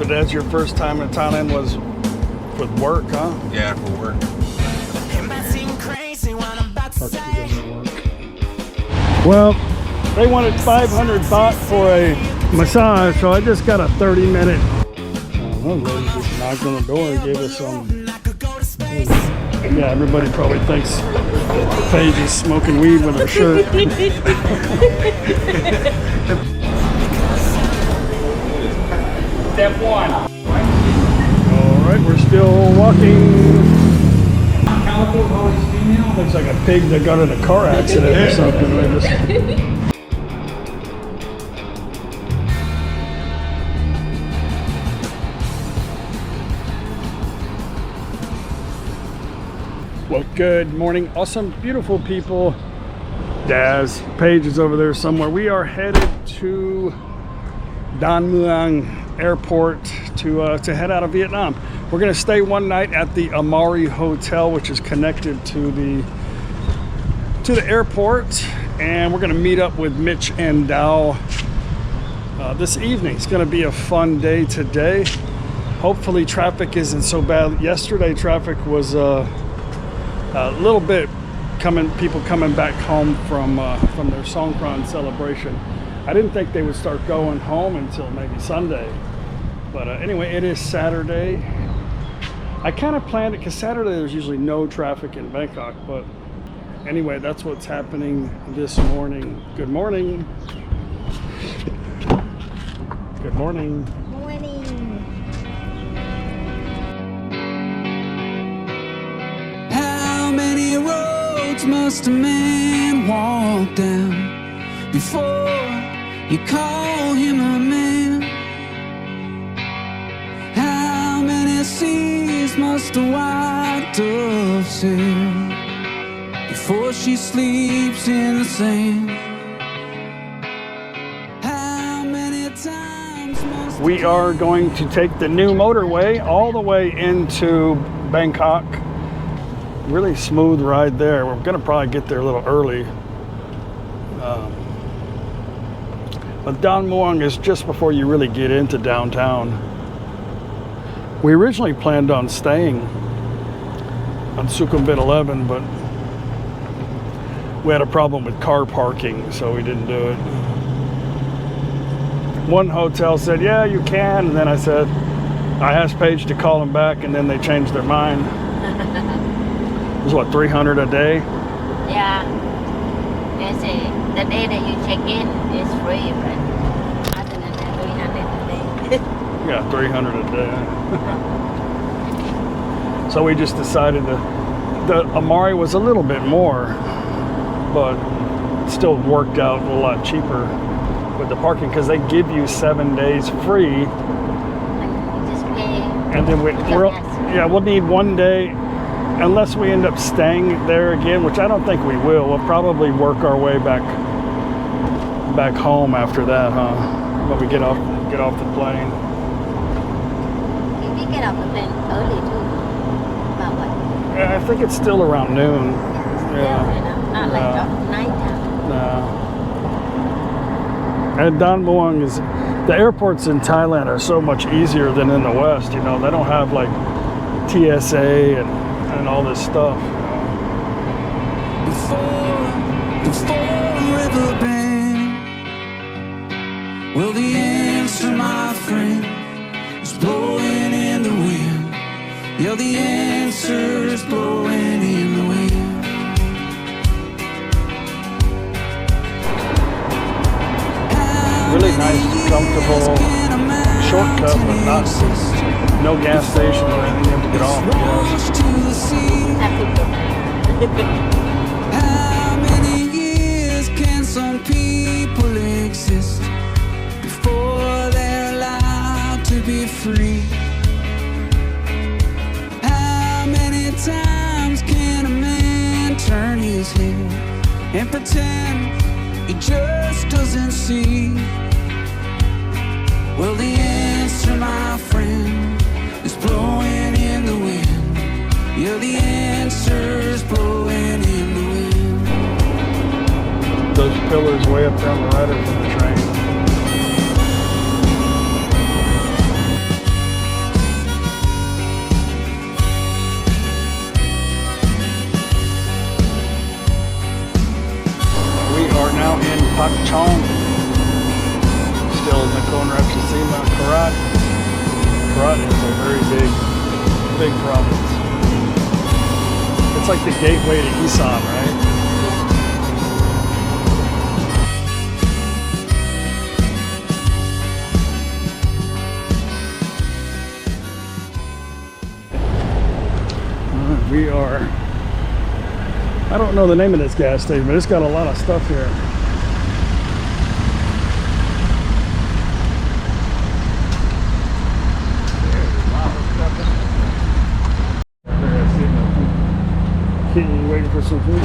but as your first time in Thailand was with work, huh? Yeah, for work. Well, they wanted 500 baht for a massage, so I just got a 30-minute. Lady just knocked on the door and gave us some. Yeah, everybody probably thinks Paige is smoking weed with her shirt. Step 1. All right, we're still walking. Looks like a pig that got in a car accident or something. Well, good morning, awesome, beautiful people. Daz, Paige is over there somewhere. We are headed to Don Muang Airport to head out of Vietnam. We're going to stay one night at the Amari Hotel, which is connected to the airport, and we're going to meet up with Mitch and Dow this evening. It's going to be a fun day today. Hopefully traffic isn't so bad. Yesterday traffic was a little bit people coming back home from their Songkran celebration. I didn't think they would start going home until maybe Sunday, but anyway, it is Saturday. I kind of planned it because Saturday there's usually no traffic in Bangkok, but anyway, that's what's happening this morning. Good morning. Good morning. Morning. How many roads must a man walk down before you call him a man? How many seas must a white dove sail before she sleeps in the sand? How many times must We are going to take the new motorway all the way into Bangkok. Really smooth ride there. We're gonna probably get there a little early. But Don Muang is just before you really get into downtown. We originally planned on staying on Sukhumvit 11, but we had a problem with car parking, so we didn't do it. One hotel said, yeah, you can, and then I asked Paige to call them back, and then they changed their mind. It was what, 300 a day? Yeah. They say the day that you check in is free, but other than that, 300 a day. Yeah, 300 a day. So we just decided the Amari was a little bit more, but still worked out a lot cheaper with the parking because they give you 7 days free. And you just pay. And then we'll need 1 day, unless we end up staying there again, which I don't think we will. We'll probably work our way back home after that, huh? When we get off the plane. We get off the plane early too. About what? Yeah, I think it's still around noon. Yeah. Not like night time. No. And Don Muang the airports in Thailand are so much easier than in the West. You know, they don't have like TSA and all this stuff. before riverbend? Well, the answer, my friend, is blowing in the wind. Yeah, the answer is blowing in the wind. Really nice, comfortable shortcut, but no gas station or anything you have to get off. How many years can some people exist before they're allowed to be free? How many times can a man turn his head and pretend he just doesn't see? Well, the answer, my friend, is blowing in the wind. Yeah, the answer is blowing in the wind. Those pillars way up down the right are from the train. still Nakhon Ratchasima, Karat. Karat is a very big province. It's like the gateway to Isan, right? We are, I don't know the name of this gas station, but it's got a lot of stuff here. You waiting for some food?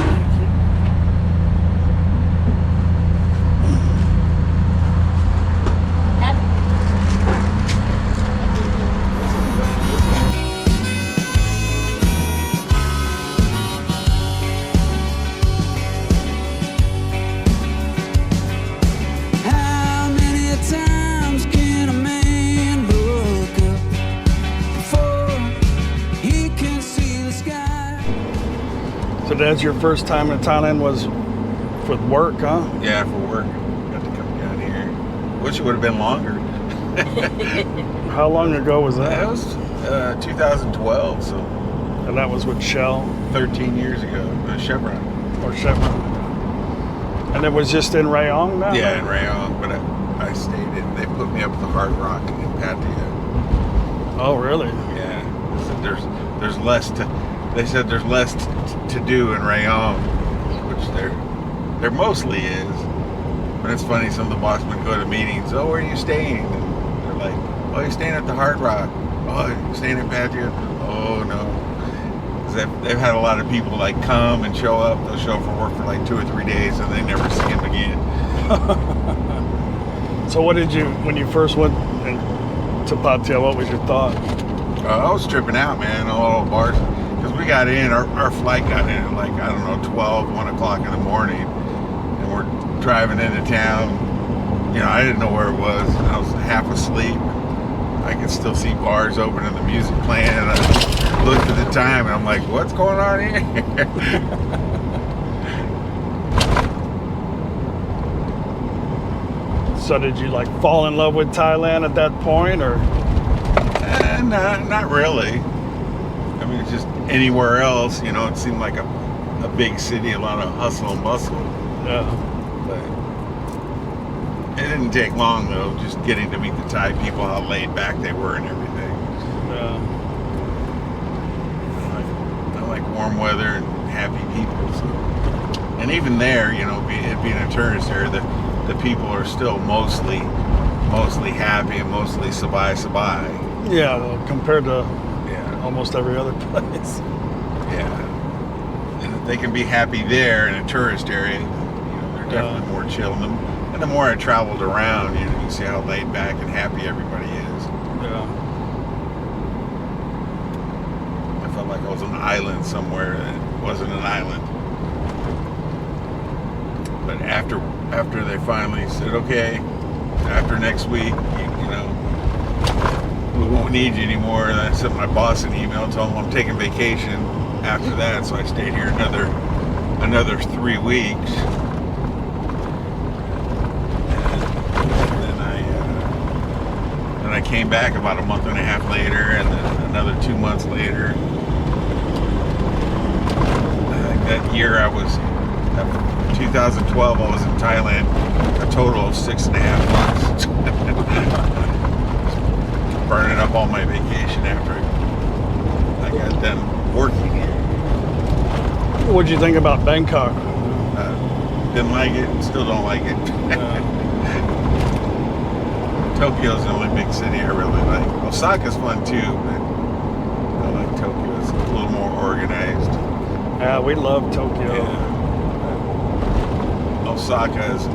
How many times can a man look up before he can see the sky? So that's your first time in Thailand was for work, huh? Yeah, for work. Got to come down here. Wish it would have been longer. How long ago was That that? was 2012, so And that was with Shell 13 years ago. Chevron. or Chevron. And it was just in Rayong now? Yeah, in Rayong, but I stayed in. They put me up at the Hard Rock in Pattaya. Oh, really? Yeah, they said there's less to. They said there's less to do in Rayong, which there mostly is. But it's funny, some of the bossmen go to meetings. Oh, where are you staying? And they're like, oh, you're staying at the Hard Rock. Oh, you're staying in Pattaya. Oh no, 'cause they've had a lot of people like come and show up. They'll show up for work for like 2 or 3 days and they never see them again. So what did you, when you first went to Pattaya, what was your thought? I was tripping out, man. All the bars. Because we got in, our flight got in at like, I don't know, 1 o'clock in the morning. And we're driving into town. You know, I didn't know where it was. I was half asleep. I could still see bars open and the music playing. And I looked at the time and I'm like, what's going on here? So did you like fall in love with Thailand at that point, or? Not really. I mean, it's just anywhere else, you know, it seemed like a big city, a lot of hustle and bustle. Yeah. But it didn't take long, though, just getting to meet the Thai people, how laid back they were and everything. Yeah. I like warm weather and happy people. So. And even there, you know, being a tourist there, the people are still mostly happy and mostly sabai. Yeah, well, compared to Yeah. almost every other place. Yeah. And if they can be happy there in a tourist area, you know, they're definitely more chill. And the more I traveled around, you know, you can see how laid back and happy everybody is. Yeah. I felt like I was on an island somewhere that wasn't an island. But after they finally said, okay, after next week, you know, we won't need you anymore. And I sent my boss an email, told him I'm taking vacation after that. So I stayed here another 3 weeks. And then I came back about a month and a half later, and then another 2 months later. That year 2012, I was in Thailand a total of 6.5 months. Burning up all my vacation after I got done working here. What'd you think about Bangkok? Didn't like it, still don't like it. Tokyo's the only big city I really like. Osaka's fun too, but I like Tokyo. It's a little more organized. Yeah, we love Tokyo. Yeah. Osaka is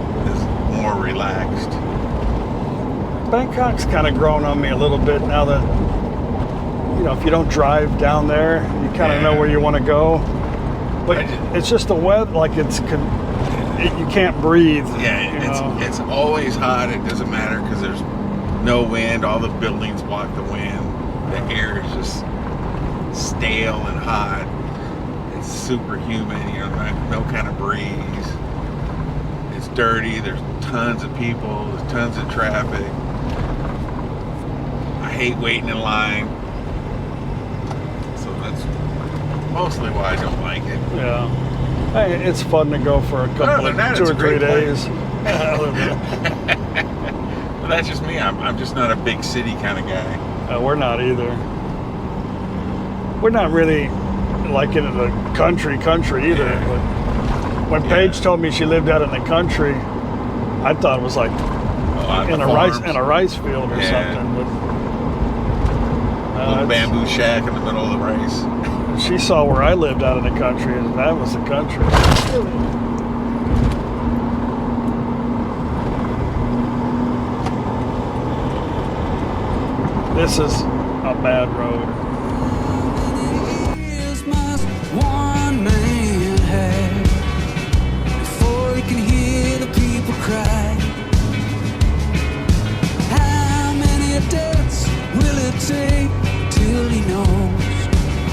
more relaxed. Bangkok's kind of grown on me a little bit now that, you know, if you don't drive down there, you kind of know where you want to go. But it's just the weather, like you can't breathe. Yeah, it's always hot. It doesn't matter because there's no wind. All the buildings block the wind. The air is just stale and hot. It's super humid. You know, no kind of breeze. It's dirty. There's tons of people. There's tons of traffic. I hate waiting in line. So that's mostly why I don't like it. Yeah. Hey, it's fun to go for a couple Other than that, 2 it's or a 3 great place. days. But that's just me. I'm just not a big city kind of guy. We're not either. We're not really like in the country either. Yeah. But when Paige told me she lived out in the country, I thought it was like in a rice field or something. But, a little bamboo shack in the middle of the rice. She saw where I lived out in the country, and that was the country. This is a bad road. Is must one man have before he can hear the people cry? How many deaths will it take till he knows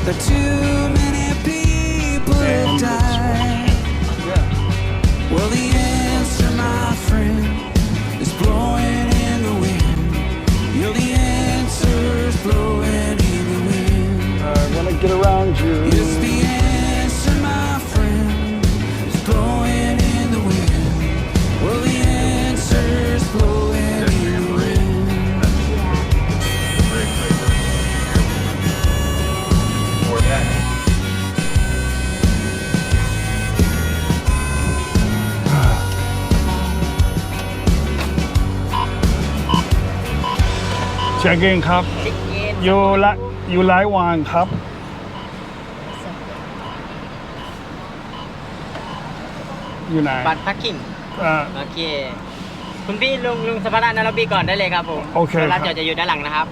that too many people have died? Yeah. Well, the answer, my friend, is blowing in the wind. You're the answer's blowing in the wind. I want to get around you. It's the answer, my friend, is blowing in the wind. Well, the answer's blowing in the wind. Or that. Check in ครับ อยู่ไลฟ์วางครับ อยู่ไหน บัตรพักกิ้ง อ่า โอเค คุณพี่ลุงสภาระนารบีก่อนได้เลยครับผม โอเค ร้านจอดจะอยู่ด้านหลังนะครับ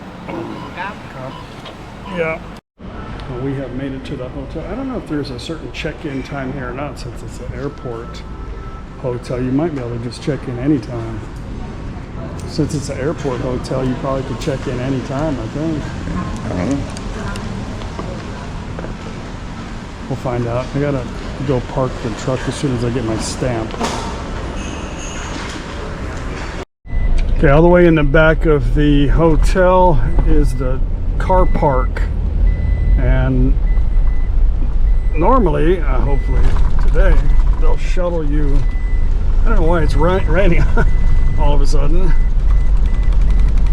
ครับ Yeah. Well, we have made it to the hotel. I don't know if there's a certain check-in time here or not, since it's an airport hotel. You might be able to just check in anytime. Since it's an airport hotel, you probably could check in anytime, I think. We'll find out. I gotta go park the truck as soon as I get my stamp. Okay, all the way in the back of the hotel is the car park, and normally, hopefully today, they'll shuttle you. I don't know why it's raining all of a sudden.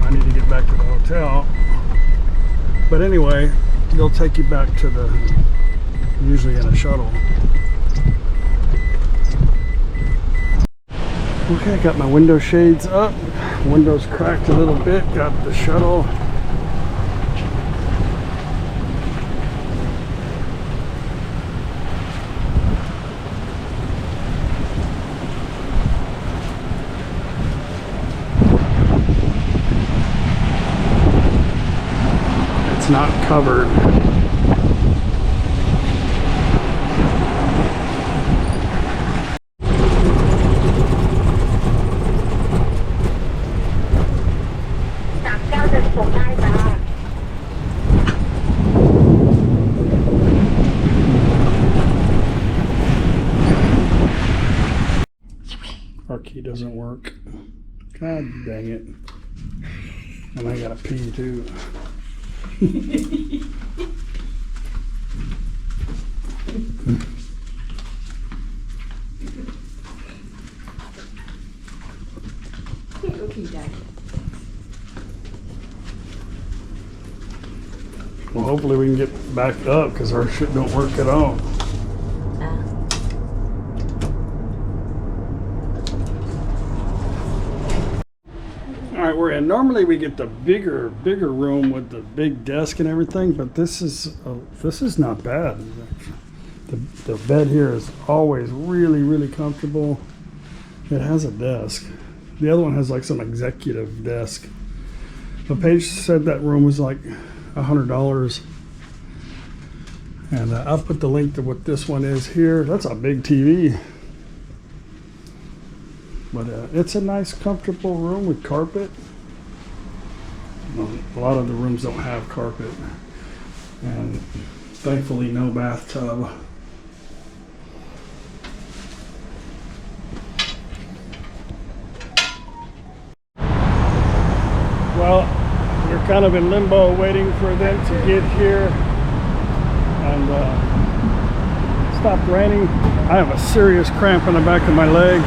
I need to get back to the hotel, but anyway, they'll take you back to the, usually in a shuttle. Okay, got my window shades up, windows cracked a little bit, got the shuttle. It's not covered. Our key doesn't work. God dang it. And I gotta pee too. Well, hopefully we can get back up because our shit don't work at all. All right, we're in. Normally we get the bigger room with the big desk and everything, but this is not bad. The bed here is always really comfortable. It has a desk. The other one has like some executive desk. But Paige said that room was like $100. And I'll put the link to what this one is here. That's a big TV. But it's a nice, comfortable room with carpet. A lot of the rooms don't have carpet. And thankfully, no bathtub. Well, we're kind of in limbo waiting for them to get here and stop raining. I have a serious cramp in the back of my leg.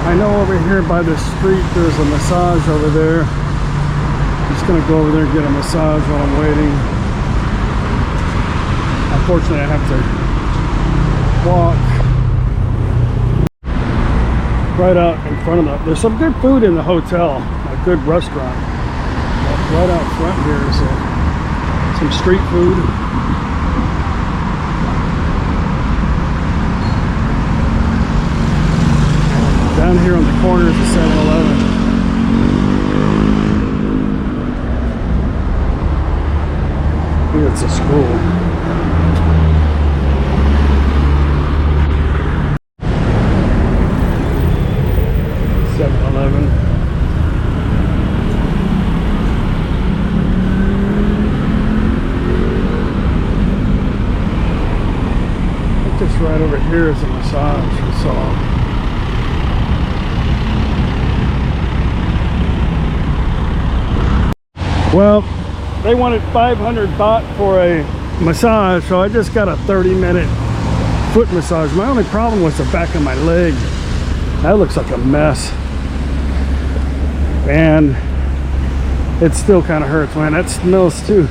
I know over here by the street there's a massage over there. I'm just gonna go over there and get a massage while I'm waiting. Unfortunately, I have to walk right out in front of them. There's some good food in the hotel, a good restaurant. But right out front here is some street food. Down here on the corner is a 7-Eleven. I think it's a school. Right over here is a massage we saw. Well, they wanted 500 baht for a massage, so I just got a 30-minute foot massage. My only problem was the back of my leg. That looks like a mess. And it still kind of hurts, man. That smells too.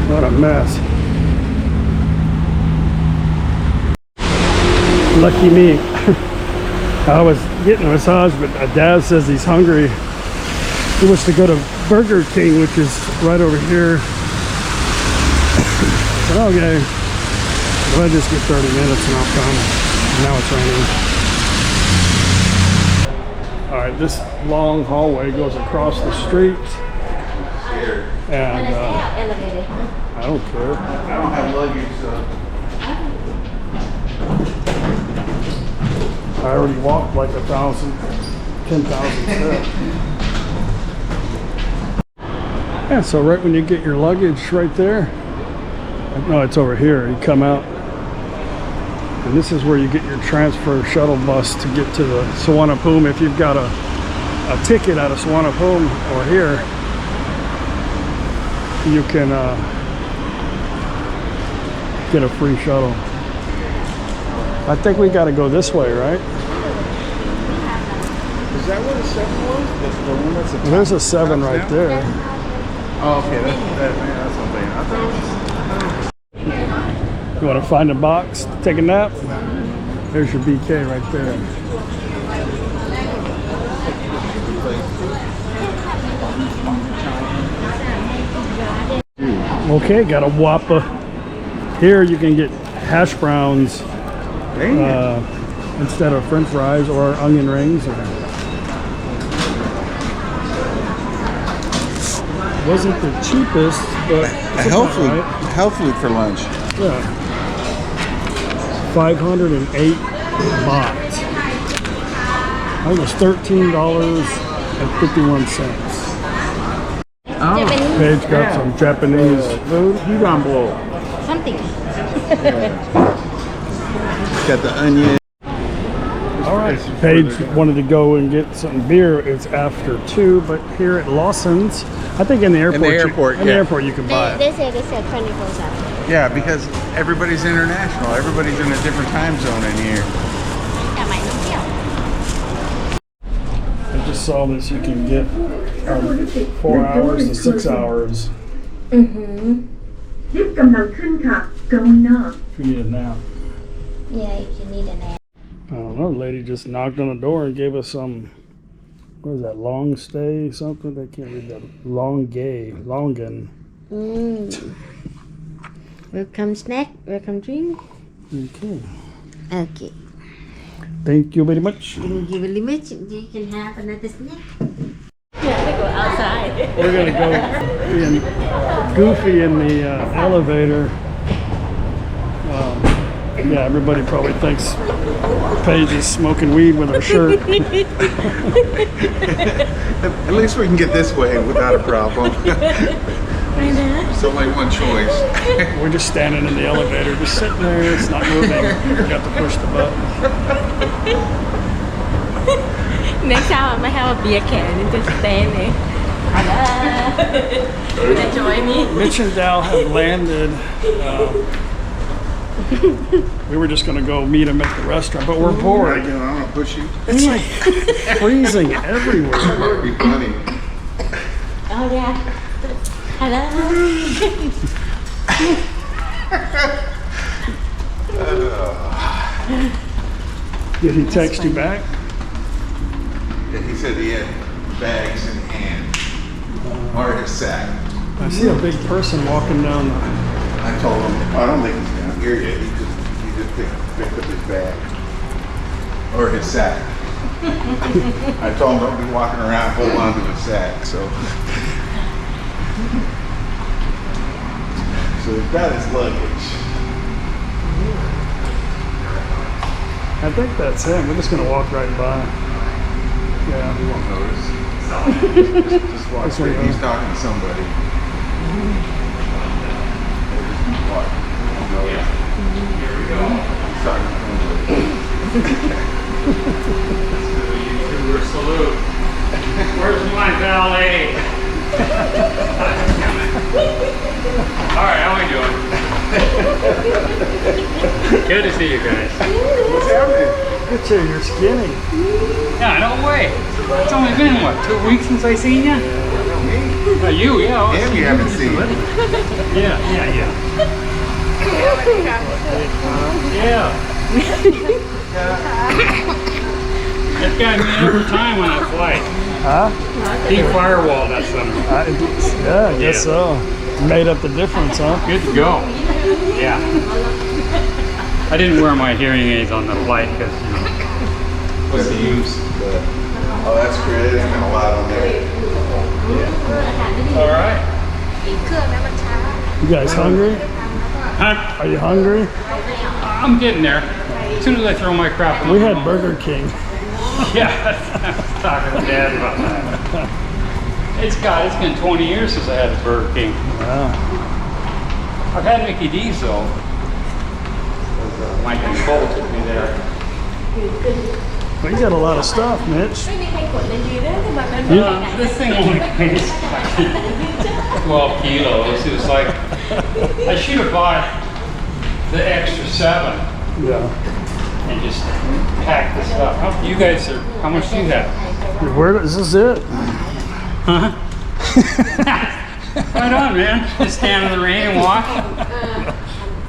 What a mess. Lucky me. I was getting a massage, but Dad says he's hungry. He wants to go to Burger King, which is right over here. I said, okay, well, I just get 30 minutes and I'll come. Now it's raining. All right, this long hallway goes across the street. And I don't care. I don't have luggage, so. I already walked like 10,000 steps. Yeah, so right when you get your luggage right there, no, it's over here. You come out, and this is where you get your transfer shuttle bus to get to the ThatPhanom. If you've got a ticket out of ThatPhanom or here, you can get a free shuttle. I think we got to go this way, right? Is that where the 7 was? The one that's the There's a 7 right there. Oh, okay. That's something. I thought. You want to find a box to take a nap? There's your BK right there. Okay, got a Whopper. Here you can get hash browns instead of French fries or onion rings. Wasn't the cheapest, but health food for lunch. Yeah, 508 baht. That was $13.51. Oh, Paige got some Japanese food. Something. got the onion. All right. Paige wanted to go and get some beer. It's after 2, but here at Lawson's, I think in the airport. In the airport, you can buy it. They say 24/7. Yeah, because everybody's international. Everybody's in a different time zone in here. I just saw this. You can get 4 hours to 6 hours. Mm-hmm. If you need a nap. Yeah, if you need a nap. I don't know. The lady just knocked on the door and gave us some. What is that? Long stay something? I can't read that. Longan. Welcome snack. Welcome drink. Okay. Okay. Thank you very much. Thank you very much. You can have another snack. Yeah, we go outside. We're gonna go being goofy in the elevator. Yeah, everybody probably thinks Paige is smoking weed with her shirt. At least we can get this way without a problem. It's only one choice. We're just standing in the elevator, just sitting there. It's not moving. We forgot to push the button. Next time I have a beer can and just stand there. Hello. Enjoy me. Mitch and Dal have landed. We were just going to go meet him at the restaurant, but we're bored. I'm gonna push you. It's like freezing everywhere. That would be funny. Oh yeah. Hello. Did he text you back? He said he had bags in hand or his sack. I see a big person walking down the... I told him, I don't think he's down here yet. He just picked up his bag or his sack. I told him don't be walking around holding on to his sack. So he's got his luggage. I think that's him. We're just going to walk right by. Yeah. He won't notice. Just walk straight. He's talking to somebody. Walk. Here we go. He's talking to somebody. YouTuber salute. Where's my valet? All right, how are we doing? Good to see you guys. What's happening? Good you, you're skinny. Yeah, no way. It's only been, what, 2 weeks since I seen you? You, yeah. Him you haven't seen. Yeah. Yeah. That guy made every time on that flight. Huh? He firewalled that summer. Yeah, I guess so. Made up the difference, huh? Good to go. Yeah. I didn't wear my hearing aids on the flight because, you know, what's the use? Oh, that's great. There's been a lot on there. All right. You guys hungry? Huh? Are you hungry? I'm getting there. As soon as I throw my crap in We the had phone. Burger King. Yeah, I was talking to Dad about that. It's been 20 years since I had a Burger King. Wow. I've had Mickey D's though. Mike and Cole took me there. Well, you got a lot of stuff, Mitch. This thing only weighs 12 kilos. It was like, I should have bought the extra 7 Yeah. and just pack this up. You guys are, how much do you have? Where is this it? Huh? Right on, man. Just stand in the rain and walk.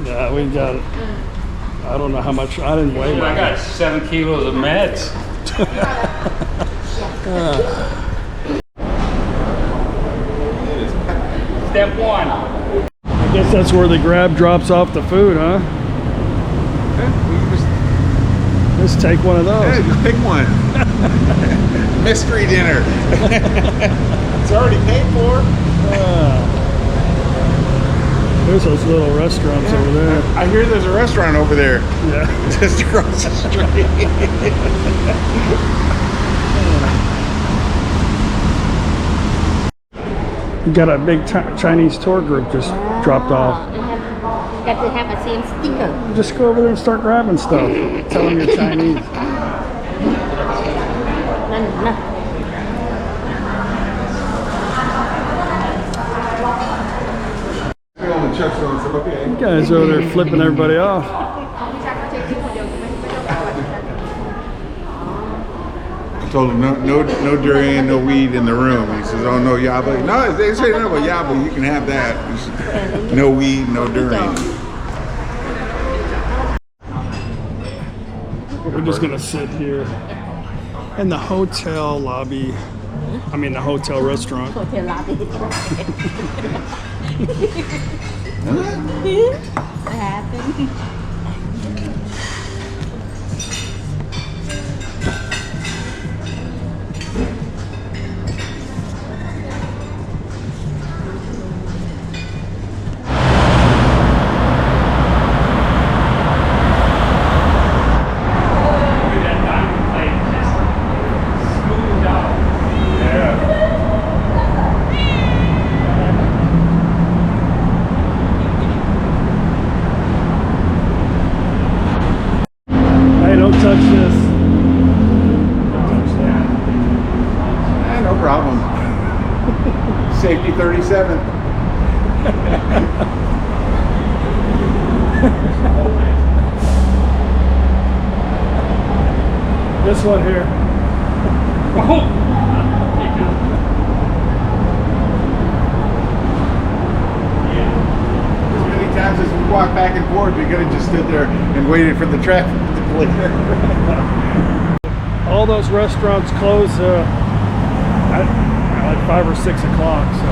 Yeah, we got it. I don't know how much. I didn't weigh I mine. got 7 kilos of meds. Step 1. I guess that's where the grab drops off the food, huh? Let's take one of those. Hey, just pick one. Mystery dinner. It's already paid for. There's those little restaurants over there. I hear there's a restaurant over there. Yeah. Just across the street. You got a big Chinese tour group just dropped off. Got to have a same sticker. Just go over there and start grabbing stuff. Tell them you're Chinese. No. You guys over there flipping everybody off. I told him no durian, no weed in the room. He says, "Oh no yaba." No, they say no, but yaba, you can have that. He said, no weed, no durian. We're just gonna sit here in the hotel lobby. I mean the hotel restaurant. Hotel lobby. What happened? safety 37. This one here. As many times as we walked back and forth, we could have just stood there and waited for the traffic to clear. All those restaurants close at like 5 or 6 o'clock, so.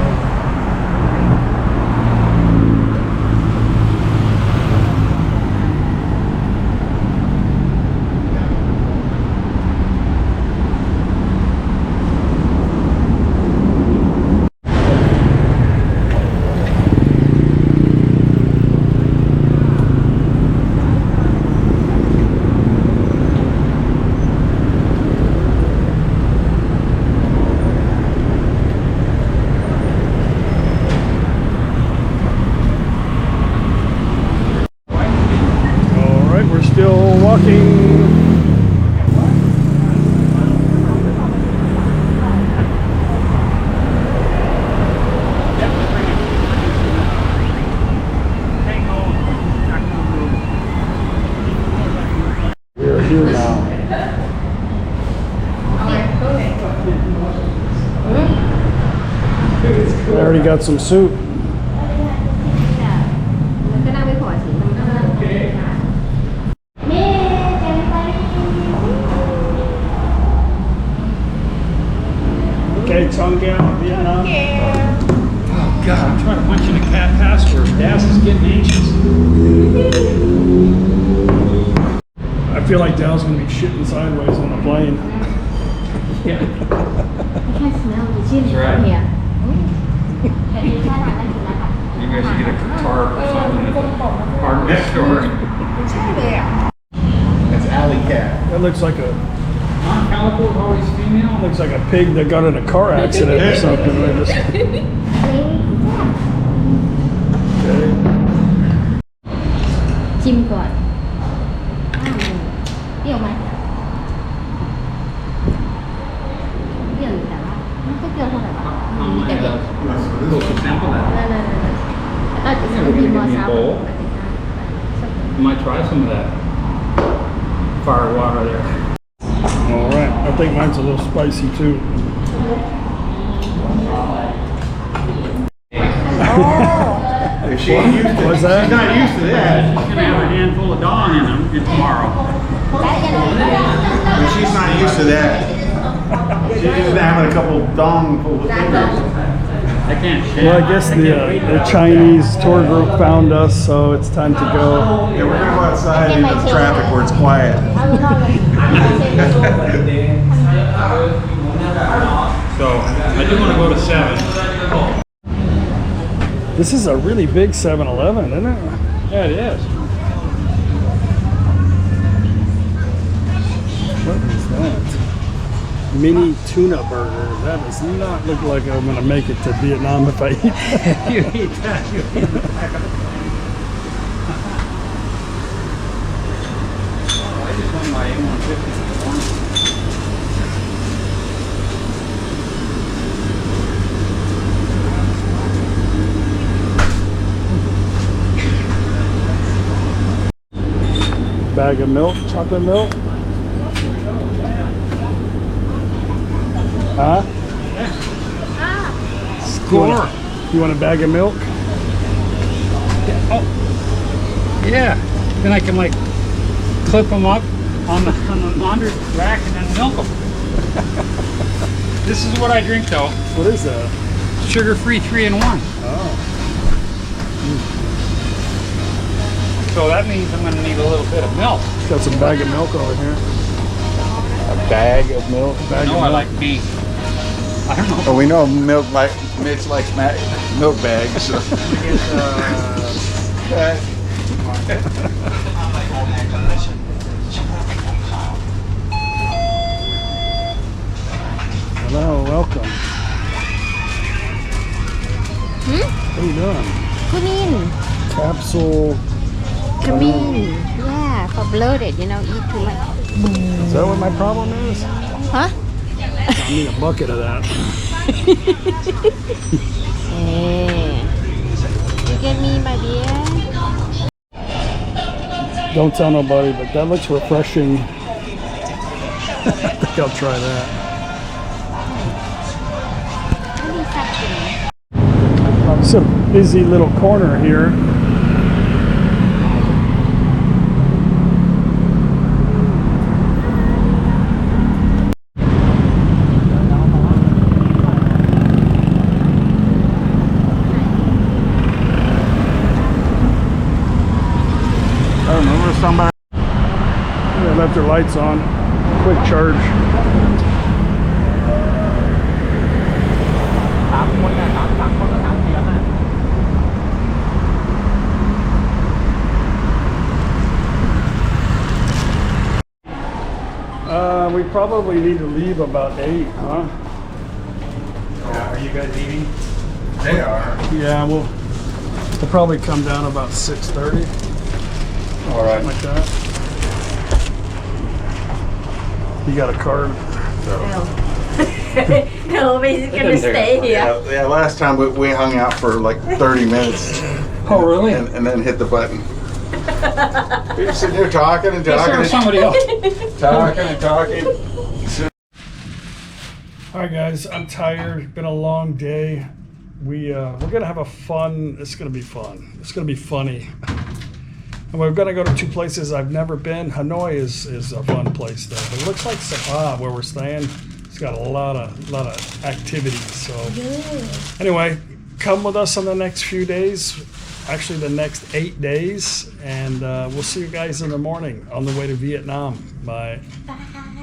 Still walking. We're here now. I already got some soup. Okay, Tonga, Vietnam. Oh God, I'm trying to punch in a cat password. Daz is getting anxious. I feel like Dow's gonna be shitting sideways on the plane. Yeah. I can smell the chili That's right. from here. You guys should get a guitar or something at the park next door. That's alley cat. That looks like a Calico is always female. looks like a pig that got in a car accident or something. I just, okay. ชิมก่อนเปรี้ยวไหมเปรี้ยวอยู่แต่ว่าไม่ค่อยเปรี้ยวเท่าไหร่วะมีแต่เผ็ด Little sample that. นั่นแล้วก็จะมีมอซา You might try some of that fire water there. All right, I think mine's a little spicy too. If she ain't used to What's that? She's not used to that. She's gonna have a handful of Dawn in them tomorrow. But she's not used to that. She's just having a couple dong full of fingers. I can't share. Well, I guess the Chinese tour group found us, so it's time to go. Yeah, we're gonna go outside into the traffic where it's quiet. So I do want to go to 7. This is a really big 7-Eleven, isn't it? Yeah, it is. What is that? Mini tuna burger. That does not look like I'm gonna make it to Vietnam if I eat that. You eat that. You eat that. I just went by A150. Bag of milk, chocolate milk. Huh? Score. You want a bag of milk? Oh, yeah. Then I can like clip them up on the laundry rack and then milk them. This is what I drink though. What is that? Sugar-free 3-in-1. Oh. So that means I'm gonna need a little bit of milk. Got some bag of milk over here. A bag of milk? Bag No, of I milk. like beef. I don't know. Oh, we know milk like Mitch likes milk bags. So. Hello, welcome. What are you doing? Come in. Capsule. Come in. Yeah, for bloated, you know, eat too much. Is that what my problem is? Huh? I need a bucket of that. Hey. You get me, my dear? Don't tell nobody, but that looks refreshing. I think I'll try that. It's a busy little corner here. I remember somebody. They left their lights on. Quick charge. 3 คนนะ3คนก็3 4 5 We probably need to leave about 8, huh? Are you guys eating? They are. Yeah, we'll probably come down about 6:30. All right. Like that. You got a card? No, we're gonna stay here. Yeah, last time we hung out for like 30 minutes. Oh, really? And then hit the button. We were sitting here talking and Yes, talking sir, and somebody else. talking and talking. All right, guys, I'm tired. It's been a long day. We're gonna have a fun. It's gonna be fun. It's gonna be funny. And we're gonna go to 2 places I've never been. Hanoi is a fun place though. It looks like Sapa where we're staying. It's got a lot of activities. So anyway, come with us on the next few days. Actually, the next 8 days, and we'll see you guys in the morning on the way to Vietnam. Bye. Bye.